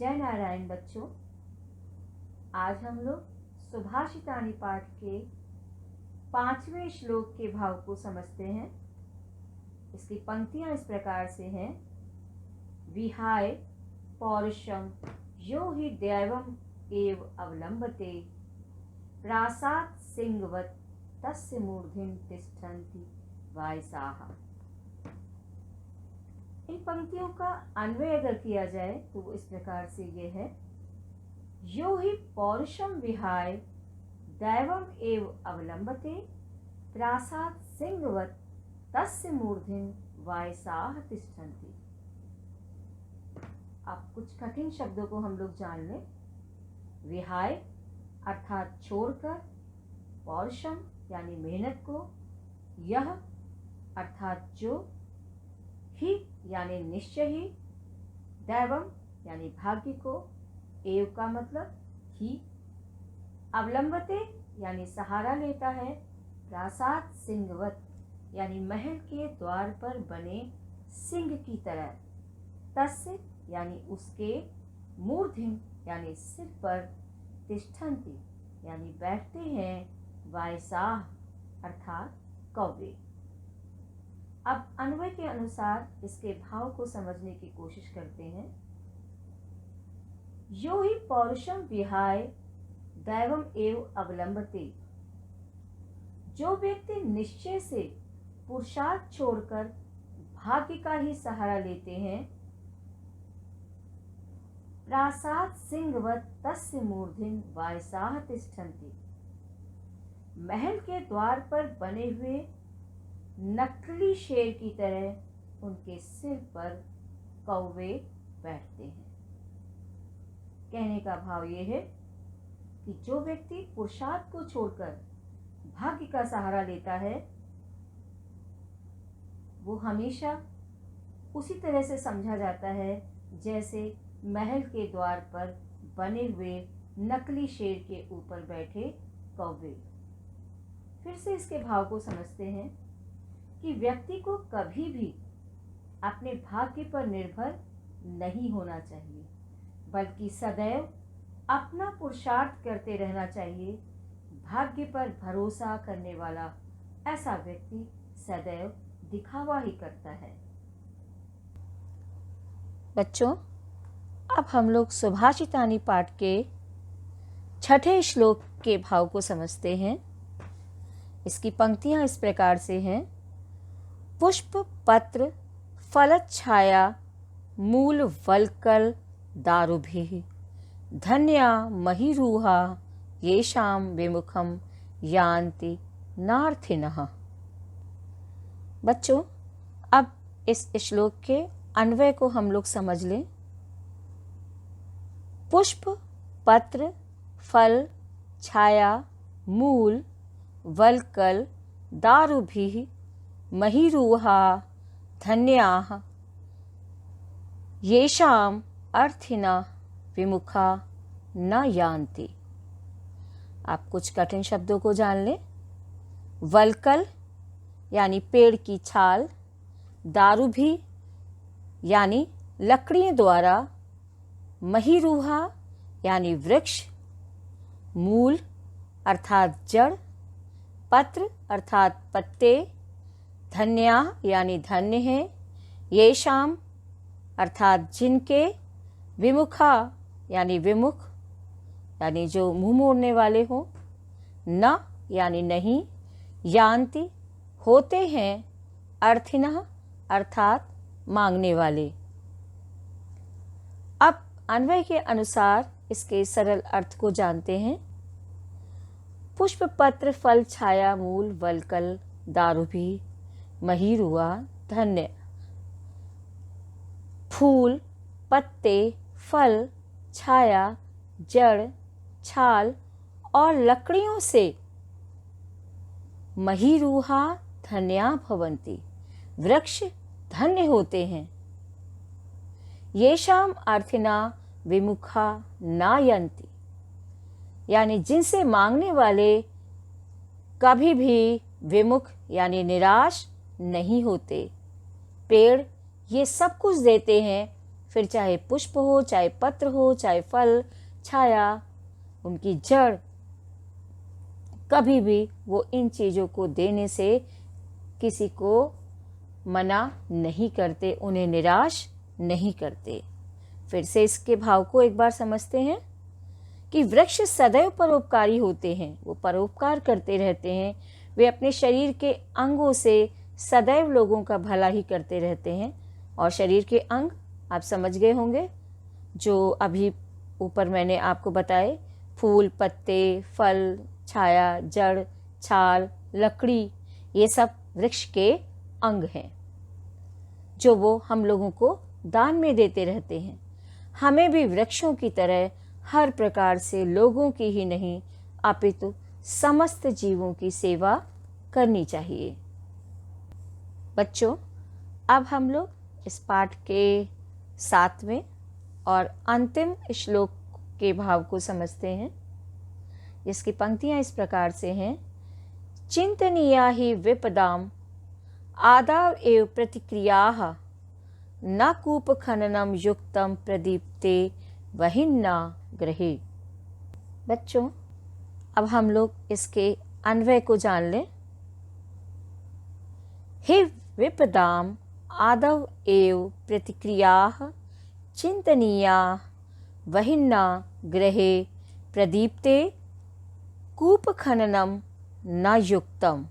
जय नारायण बच्चों, आज हम लोग सुभाषितानी पाठ के 5वें श्लोक के भाव को समझते हैं। इसकी पंक्तियां इस प्रकार से हैं। विहाय पौरुषम यो हि दैवम एव अवलंबते प्रासाद सिंहवत तस्य मूर्धिन तिष्ठन्ति वायसाः। इन पंक्तियों का अन्वय अगर किया जाए तो वो इस प्रकार से ये है। यो हि पौरुषम विहाय दैवम एव अवलंबते प्रासाद सिंहवत तस्य मूर्धिन वायसाः तिष्ठन्ति। अब कुछ कठिन शब्दों को हम लोग जान लें। विहाय अर्थात छोड़कर, पौरुषम यानी मेहनत को, यह अर्थात जो, ही यानी निश्चय ही, दैवम यानी भाग्य को, एव का मतलब ही, अवलंबते यानी सहारा लेता है, प्रासाद सिंहवत यानी महल के द्वार पर बने सिंह की तरह, तस्य यानी उसके, मूर्धिन यानी सिर पर, तिष्ठन्ति यानी बैठते हैं, वायसाः अर्थात कौवे। अब अन्वय के अनुसार इसके भाव को समझने की कोशिश करते हैं। यो हि पौरुषम विहाय दैवम एव अवलंबते, जो व्यक्ति निश्चय से पुरुषार्थ छोड़कर भाग्य का ही सहारा लेते हैं, प्रासाद सिंहवत तस्य मूर्धिन वायसाः तिष्ठन्ति, महल के द्वार पर बने हुए नकली शेर की तरह उनके सिर पर कौवे बैठते हैं। कहने का भाव ये है कि जो व्यक्ति पुरुषार्थ को छोड़कर भाग्य का सहारा लेता है, वो हमेशा उसी तरह से समझा जाता है जैसे महल के द्वार पर बने हुए नकली शेर के ऊपर बैठे कौवे। फिर से इसके भाव को समझते हैं कि व्यक्ति को कभी भी अपने भाग्य पर निर्भर नहीं होना चाहिए, बल्कि सदैव अपना पुरुषार्थ करते रहना चाहिए। भाग्य पर भरोसा करने वाला ऐसा व्यक्ति सदैव दिखावा ही करता है। बच्चों, अब हम लोग सुभाषितानी पाठ के 6ठे श्लोक के भाव को समझते हैं। इसकी पंक्तियां इस प्रकार से हैं। पुष्प पत्र फलच्छाया मूल वल्कल दारुभिः धन्या महिरूहा येषां विमुखं यान्ति नार्थिनः। बच्चों, अब इस श्लोक के अन्वय को हम लोग समझ लें। पुष्प पत्र फल छाया मूल वल्कल दारुभिः महिरूहा धन्याः येषाम् अर्थिनः विमुखा न यान्ति। आप कुछ कठिन शब्दों को जान लें। वल्कल यानी पेड़ की छाल, दारुभी यानी लकड़ियों द्वारा, महिरूहा यानी वृक्ष, मूल अर्थात जड़, पत्र अर्थात पत्ते, धन्या यानी धन्य है, येषाम अर्थात जिनके, विमुखा यानी विमुख यानी जो मुंह मोड़ने वाले हो, न यानी नहीं, यान्ति होते हैं, अर्थिनः अर्थात मांगने वाले। अब अन्वय के अनुसार इसके सरल अर्थ को जानते हैं। पुष्प पत्र फल छाया मूल वल्कल दारुभी महिरूहा धन्य। फूल, पत्ते, फल, छाया, जड़, छाल और लकड़ियों से महिरूहा धन्या भवन्ति, वृक्ष धन्य होते हैं। येषाम अर्थिना विमुखा नायन्ति, यानी जिनसे मांगने वाले कभी भी विमुख यानी निराश नहीं होते। पेड़ ये सब कुछ देते हैं, फिर चाहे पुष्प हो, चाहे पत्र हो, चाहे फल, छाया, उनकी जड़, कभी भी वो इन चीज़ों को देने से किसी को मना नहीं करते, उन्हें निराश नहीं करते। फिर से इसके भाव को एक बार समझते हैं कि वृक्ष सदैव परोपकारी होते हैं, वो परोपकार करते रहते हैं, वे अपने शरीर के अंगों से सदैव लोगों का भला ही करते रहते हैं। और शरीर के अंग आप समझ गए होंगे, जो अभी ऊपर मैंने आपको बताए, फूल, पत्ते, फल, छाया, जड़, छाल, लकड़ी, ये सब वृक्ष के अंग हैं जो वो हम लोगों को दान में देते रहते हैं। हमें भी वृक्षों की तरह हर प्रकार से लोगों की ही नहीं अपितु समस्त जीवों की सेवा करनी चाहिए। बच्चों, अब हम लोग इस पाठ के 7वें और अंतिम श्लोक के भाव को समझते हैं, जिसकी पंक्तियां इस प्रकार से हैं। चिंतनीया ही विपदाम आदाव एव प्रतिक्रियाः न कूप खननम युक्तम प्रदीप्ते वहिन्ना गृहे। बच्चों, अब हम लोग इसके अन्वय को जान लें। हे विपदाम आदव एव प्रतिक्रियाः चिंतनीया वहिन्ना गृहे प्रदीप्ते कूप खननम न युक्तम।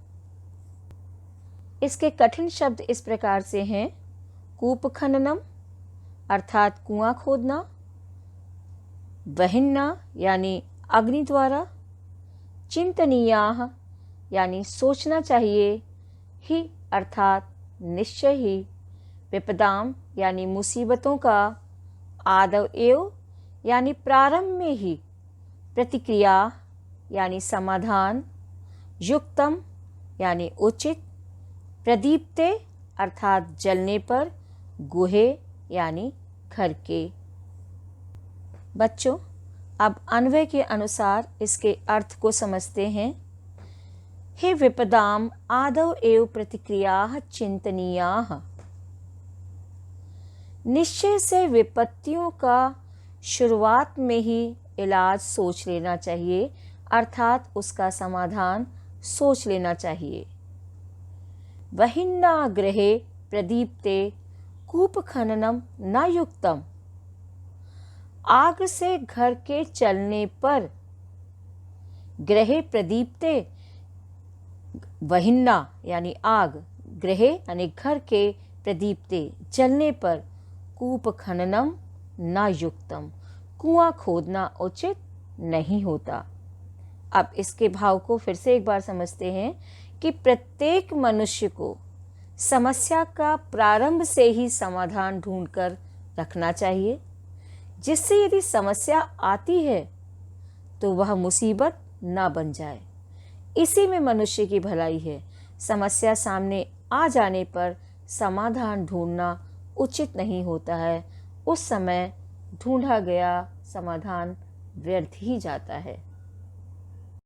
इसके कठिन शब्द इस प्रकार से हैं। कूप खननम अर्थात कुआं खोदना, वहिन्ना यानी अग्नि द्वारा, चिंतनीयाः यानी सोचना चाहिए, ही अर्थात निश्चय ही, विपदाम यानी मुसीबतों का, आदव एव यानी प्रारंभ में ही, प्रतिक्रिया यानी समाधान, युक्तम यानी उचित, प्रदीप्ते अर्थात जलने पर, गुहे यानी घर के। बच्चों, अब अन्वय के अनुसार इसके अर्थ को समझते हैं। हे विपदाम आदव एव प्रतिक्रियाः चिंतनीयाः। निश्चय से विपत्तियों का शुरुआत में ही इलाज सोच लेना चाहिए, अर्थात उसका समाधान सोच लेना चाहिए। वहिन्ना गृहे प्रदीप्ते कूप खननम न युक्तम। आग से घर के चलने पर, गृहे प्रदीप्ते वहिन्ना यानी आग, गृहे यानी घर के, प्रदीप्ते जलने पर, कूप खननम न युक्तम कुआं खोदना उचित नहीं होता। अब इसके भाव को फिर से एक बार समझते हैं कि प्रत्येक मनुष्य को समस्या का प्रारंभ से ही समाधान ढूंढकर रखना चाहिए, जिससे यदि समस्या आती है तो वह मुसीबत ना बन जाए। इसी में मनुष्य की भलाई है। समस्या सामने आ जाने पर समाधान ढूंढना उचित नहीं होता है, उस समय ढूंढा गया समाधान व्यर्थ ही जाता है।